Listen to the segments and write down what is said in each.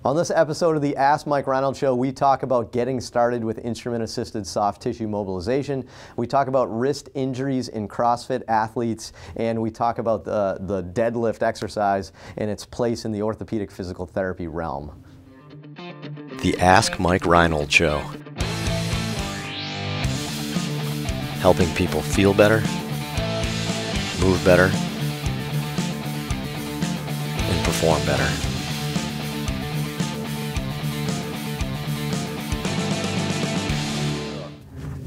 On this episode of the Ask Mike Reinold Show, we talk about getting started with instrument-assisted soft tissue mobilization. We talk about wrist injuries in CrossFit athletes, and we talk about the deadlift exercise and its place in the orthopedic physical therapy realm. The Ask Mike Reinold Show. Helping people feel better, move better, and perform better.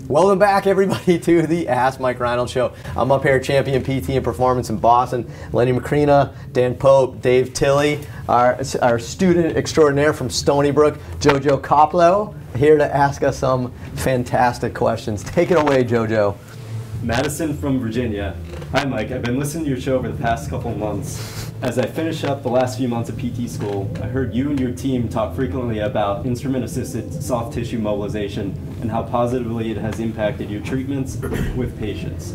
Welcome back, everybody, to the Ask Mike Reinold Show. I'm up here, champion PT and performance in Boston. Lenny Macrina, Dan Pope, Dave Tilley, our student extraordinaire from Stony Brook, Jojo Koplow, here to ask us some fantastic questions. Take it away, Jojo. Madison from Virginia. Hi, Mike. I've been listening to your show over the past couple of months. As I finish up the last few months of PT school, I heard you and your team talk frequently about instrument-assisted soft tissue mobilization and how positively it has impacted your treatments with patients.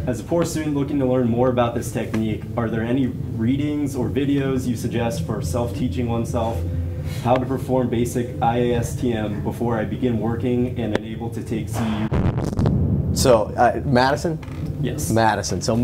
As a poor student looking to learn more about this technique, are there any readings or videos you suggest for self-teaching oneself how to perform basic IASTM before I begin working and am able to take CU? So, Madison? Yes. Madison. So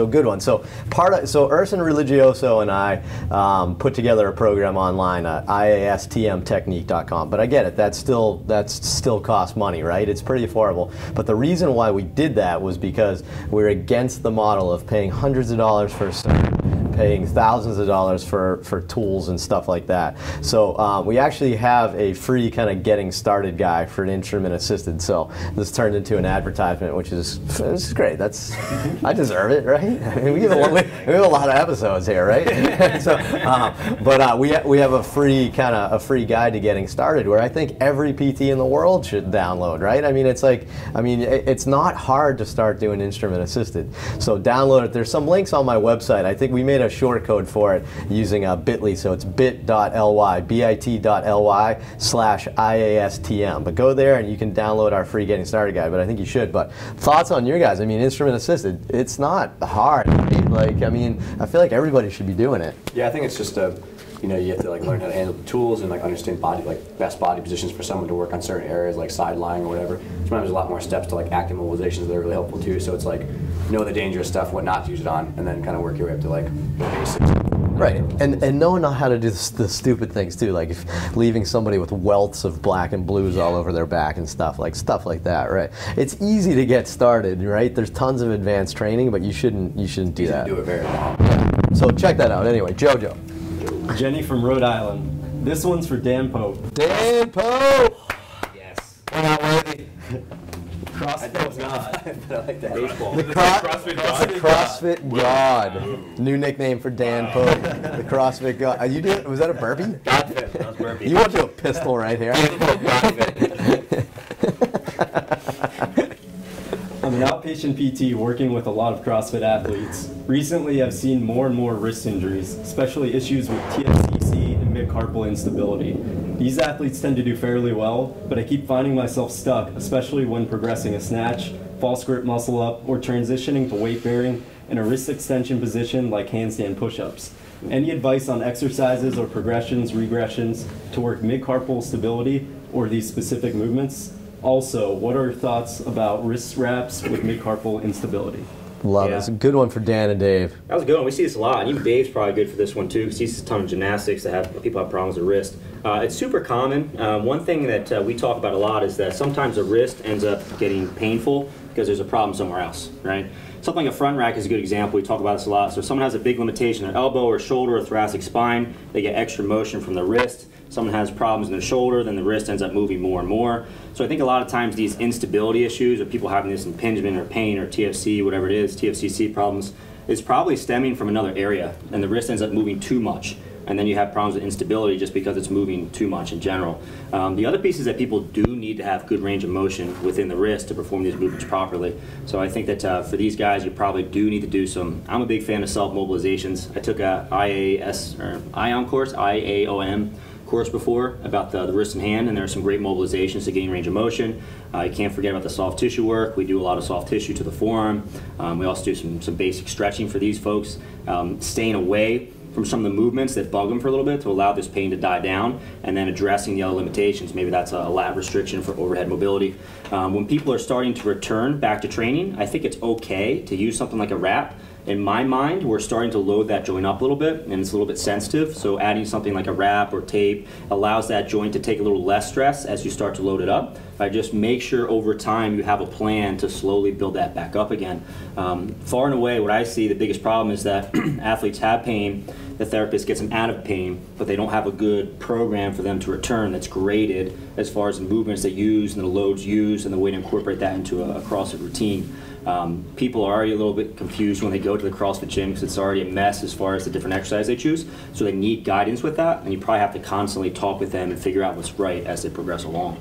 good one. So Urson Religioso and I put together a program online at IASTMtechnique.com. But I get it. That still costs money, right? It's pretty affordable. But the reason why we did that was because we're against the model of paying hundreds of dollars for a cert, paying thousands of dollars for tools and stuff like that. So we actually have a free kind of getting started guide for an instrument assisted. So this turned into an advertisement, which is great. I deserve it, right? I mean, we have a lot of episodes here, right? So, we have a free guide to getting started, where I think every PT in the world should download, right? I mean, it's not hard to start doing instrument assisted. So download it. There's some links on my website. I think we made a short code for it using bit.ly, so it's bit.ly, bit.ly/IASTM. But go there and you can download our free getting started guide. But I think you should. But thoughts on your guys? I mean, instrument assisted, it's not hard, right? Like, I mean, I feel like everybody should be doing it. Yeah, I think it's just you have to learn how to handle the tools and understand best body positions for someone to work on certain areas like side lying or whatever. Sometimes there's a lot more steps to active mobilizations that are really helpful too. So it's know the dangerous stuff, what not to use it on, and then kind of work your way up to the basics. Right, and knowing how to do the stupid things too, like if leaving somebody with welts of black and blues all over their back and stuff like that, right? It's easy to get started, right? There's tons of advanced training, but you shouldn't do that. Do it very long. Yeah. So check that out. Anyway, Jojo. Jenny from Rhode Island. This one's for Dan Pope. Dan Pope! Yes. We're not worthy. CrossFit God. But I like the baseball. The CrossFit God. New nickname for Dan Pope. The CrossFit God. Was that a burpee? Godfit. That was burpee. You want to do a pistol right here? I'm an outpatient PT working with a lot of CrossFit athletes. Recently, I've seen more and more wrist injuries, especially issues with TFCC and mid-carpal instability. These athletes tend to do fairly well, but I keep finding myself stuck, especially when progressing a snatch, false grip muscle up, or transitioning to weight bearing in a wrist extension position like handstand push-ups. Any advice on exercises or progressions, regressions to work mid-carpal stability or these specific movements? Also, what are your thoughts about wrist wraps with mid-carpal instability? Love it. It's a good one for Dan and Dave. That was a good one. We see this a lot. And even Dave's probably good for this one too, because he sees a ton of gymnastics that people have problems with wrist. It's super common. One thing that we talk about a lot is that sometimes the wrist ends up getting painful because there's a problem somewhere else, right? Something like a front rack is a good example. We talk about this a lot. So if someone has a big limitation in their elbow or shoulder or thoracic spine, they get extra motion from the wrist. Someone has problems in their shoulder, then the wrist ends up moving more and more. So I think a lot of times these instability issues, or people having this impingement or pain or TFC, whatever it is, TFCC problems, is probably stemming from another area, and the wrist ends up moving too much. And then you have problems with instability just because it's moving too much in general. The other piece is that people do need to have good range of motion within the wrist to perform these movements properly. So I think that for these guys, you probably do need to do some. I'm a big fan of self-mobilizations. I took a IAOM course before about the wrist and hand, and there are some great mobilizations to gain range of motion. You can't forget about the soft tissue work. We do a lot of soft tissue to the forearm. We also do some basic stretching for these folks. Staying away from some of the movements that bug them for a little bit to allow this pain to die down, and then addressing the other limitations. Maybe that's a lat restriction for overhead mobility. When people are starting to return back to training, I think it's okay to use something like a wrap. In my mind, we're starting to load that joint up a little bit, and it's a little bit sensitive, so adding something like a wrap or tape allows that joint to take a little less stress as you start to load it up. I just make sure over time you have a plan to slowly build that back up again. Far and away, what I see the biggest problem is that athletes have pain, the therapist gets them out of pain, but they don't have a good program for them to return that's graded as far as the movements they use and the loads used and the way to incorporate that into a CrossFit routine. People are already a little bit confused when they go to the CrossFit gym because it's already a mess as far as the different exercise they choose, so they need guidance with that, and you probably have to constantly talk with them and figure out what's right as they progress along.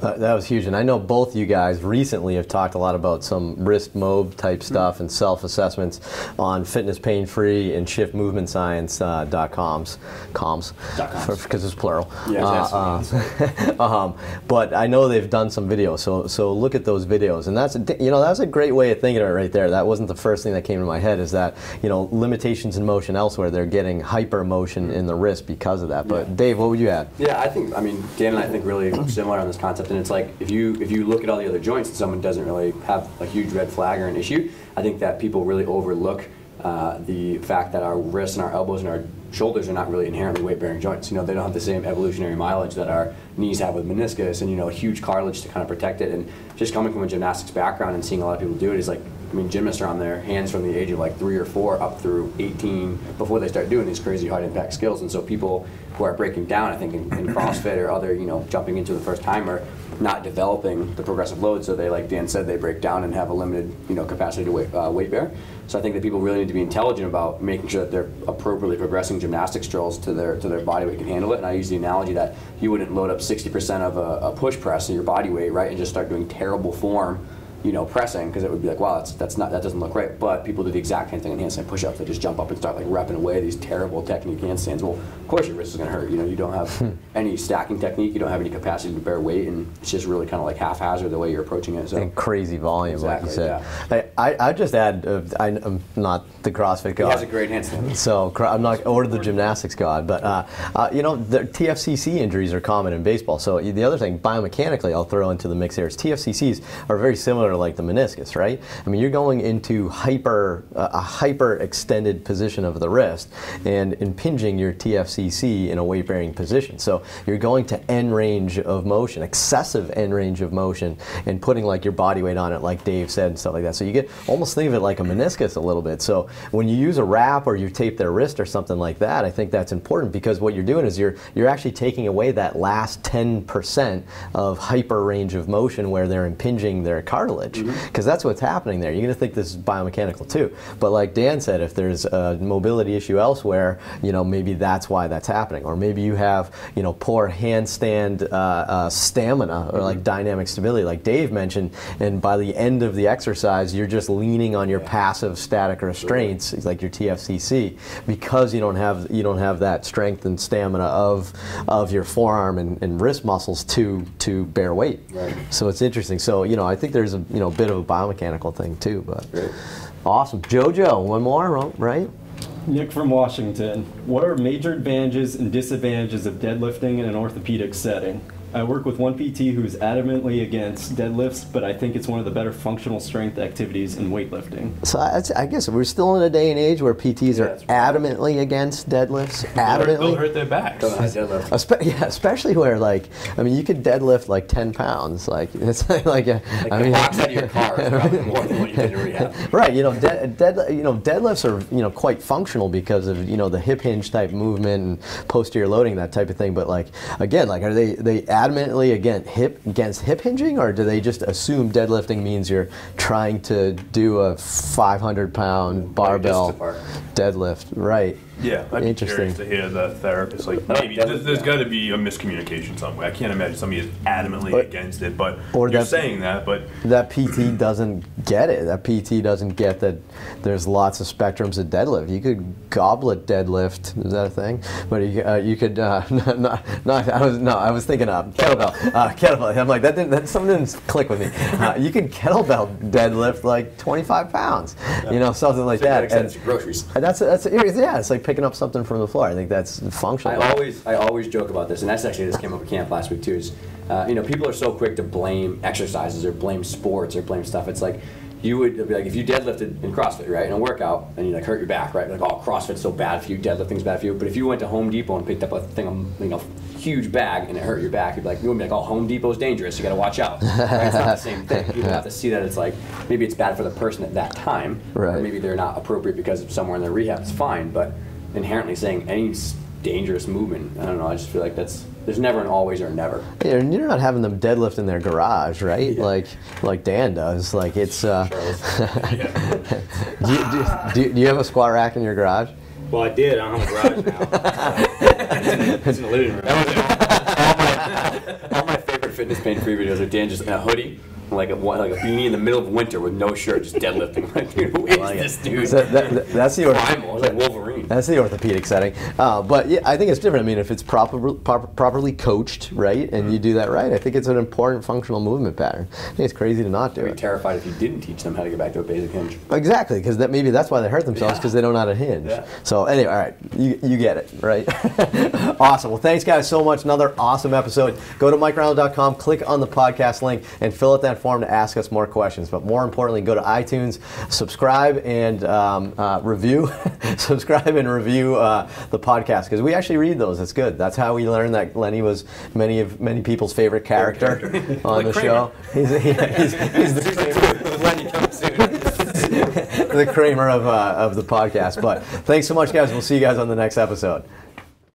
That was huge, and I know both you guys recently have talked a lot about some wrist mob type stuff and self-assessments on Fitness Pain Free and shiftmovementscience.coms, because it's plural. But I know they've done some videos, so look at those videos, and that's a great way of thinking of it right there. That wasn't the first thing that came to my head, is that limitations in motion elsewhere, they're getting hyper motion in the wrist because of that. But Dave, what would you add? Yeah, I mean Dan and I think really similar on this concept, and it's like if you look at all the other joints and someone doesn't really have a huge red flag or an issue, I think that people really overlook the fact that our wrists and our elbows and our shoulders are not really inherently weight-bearing joints. They don't have the same evolutionary mileage that our knees have with meniscus, and huge cartilage to kind of protect it. And just coming from a gymnastics background and seeing a lot of people do it is like, gymnasts are on their hands from the age of like 3 or 4 up through 18 before they start doing these crazy hard impact skills. And so people who are breaking down, I think in CrossFit or other, jumping into the first time, are not developing the progressive load. So they, like Dan said, they break down and have a limited, capacity to weight bear. So I think that people really need to be intelligent about making sure that they're appropriately progressing gymnastics drills to their body weight can handle it. And I use the analogy that you wouldn't load up 60% of a push press in your body weight, right, and just start doing terrible form, pressing, because it would be like, wow, that doesn't look right. But people do the exact same thing in handstand push-ups. They just jump up and start like repping away these terrible technique handstands. Well, of course your wrist is going to hurt. You don't have any stacking technique. You don't have any capacity to bear weight, and it's just really kind of like haphazard the way you're approaching it. So. And crazy volume, exactly, like you said. Yeah. I just add, I'm not the CrossFit god. He has a great handstand. So I'm not, or the gymnastics god, but the TFCC injuries are common in baseball. So the other thing, biomechanically, I'll throw into the mix here is TFCCs are very similar to like the meniscus, right? You're going into a hyper extended position of the wrist and impinging your TFCC in a weight-bearing position. So you're going to end range of motion, excessive end range of motion, and putting like your body weight on it, like Dave said, and stuff like that. So you get almost think of it like a meniscus a little bit. So when you use a wrap or you tape their wrist or something like that, I think that's important, because what you're doing is you're actually taking away that last 10% of hyper range of motion where they're impinging their cartilage, because that's what's happening there. You're going to think this is biomechanical too, but like Dan said, if there's a mobility issue elsewhere, maybe that's why that's happening. Or maybe you have poor handstand stamina or like dynamic stability, like Dave mentioned, and by the end of the exercise you're just leaning on your passive static restraints, like your TFCC, because you don't have that strength and stamina of your forearm and wrist muscles to bear weight. Right. So it's interesting. So I think there's a bit of a biomechanical thing too. But awesome. JoJo, one more, right? Nick from Washington. What are major advantages and disadvantages of deadlifting in an orthopedic setting? I work with one PT who is adamantly against deadlifts, but I think it's one of the better functional strength activities in weightlifting. So I guess we're still in a day and age where PTs are adamantly against deadlifts. Adamantly. They'll hurt their backs. Especially where you could deadlift like 10 pounds. Like it's like the box out of your car is probably more than what you did in rehab. Right. Deadlifts are quite functional because of the hip hinge type movement and posterior loading, that type of thing. But again, are they adamantly against hip hinging, or do they just assume deadlifting means you're trying to do a 500-pound barbell deadlift? Right. Yeah, I'd be curious to hear the therapist. Maybe there's got to be a miscommunication somewhere. I can't imagine somebody is adamantly against it, but you're saying that, but that PT doesn't get it. That PT doesn't get that there's lots of spectrums of deadlift. You could goblet deadlift. Is that a thing? But you could I was thinking kettlebell. Kettlebell. I'm like that something didn't click with me. You could kettlebell deadlift like 25 pounds. Something like that. And groceries. That's it's like picking up something from the floor. I think that's functional. I always joke about this, and this came up at camp last week too. Is people are so quick to blame exercises or blame sports or blame stuff. It's like you would be like if you deadlifted in CrossFit, right, in a workout, and you like hurt your back, right? Like, oh, CrossFit's so bad for you, deadlifting's bad for you. But if you went to Home Depot and picked up a thing, huge bag, and it hurt your back, you would be like, oh, Home Depot's dangerous. You got to watch out. Right? It's not the same thing. People have to see that it's like maybe it's bad for the person at that time, right. Or maybe they're not appropriate because of somewhere in their rehab. It's fine, but inherently saying any dangerous movement, I don't know. I just feel like there's never an always or never. Yeah, and you're not having them deadlift in their garage, right? Yeah. Like Dan does. Like it's. Do you have a squat rack in your garage? Well, I did. I don't have a garage now. It's in the living room. All my favorite fitness pain-free videos are Dan just in a hoodie, like a beanie in the middle of winter with no shirt, just deadlifting. Like, dude, who is this dude? So that's the primal. It's like Wolverine. That's the orthopedic setting. But yeah, I think it's different. I mean, if it's properly coached, right, and you do that right, I think it's an important functional movement pattern. I think it's crazy to not do it. I'd be terrified if you didn't teach them how to get back to a basic hinge. Exactly, because maybe that's why they hurt themselves, because they don't know how to hinge. Yeah. So anyway, all right, you get it, right? Awesome. Well, thanks guys so much. Another awesome episode. Go to MikeReinold.com, click on the podcast link, and fill out that form to ask us more questions. But more importantly, go to iTunes, subscribe and review. Subscribe and review the podcast, because we actually read those. It's good. That's how we learned that Lenny was many people's favorite character on the show. He's the Lenny comes soon. the Kramer of the podcast. But thanks so much, guys. We'll see you guys on the next episode.